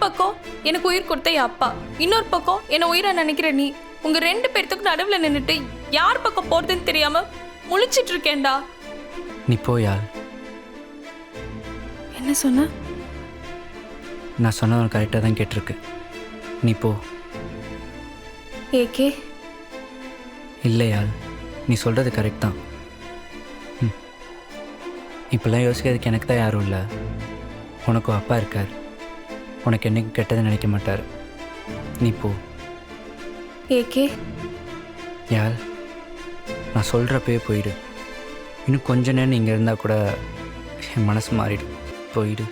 பக்கம் எனக்கு உயிர் கொடுத்த என் அப்பா, இன்னொரு பக்கம் என்ன உயிரா நினைக்கிற நீ. உங்க 2 பேர்த்துக்கும் நடுவில் நின்றுட்டு யார் பக்கம் போறதுன்னு தெரியாம முழிச்சிட்டு இருக்கேன்டா. நீ போயால். என்ன சொன்ன? நான் சொன்னவன் கரெக்டாக தான் கேட்டிருக்கு. நீ போ. ஏகே இல்லையால், நீ சொல்கிறது கரெக்ட் தான். இப்போல்லாம் யோசிக்கிறதுக்கு எனக்கு தான் யாரும் இல்லை. உனக்கும் அப்பா இருக்கார். உனக்கு என்னைக்கும் கெட்டதை நினைக்க மாட்டார். நீ போ. ஏகே யார், நான் சொல்கிறப்பே போயிடு. இன்னும் கொஞ்ச நேரம் இங்கே இருந்தால் கூட என் மனசு மாறிடும். போயிடு.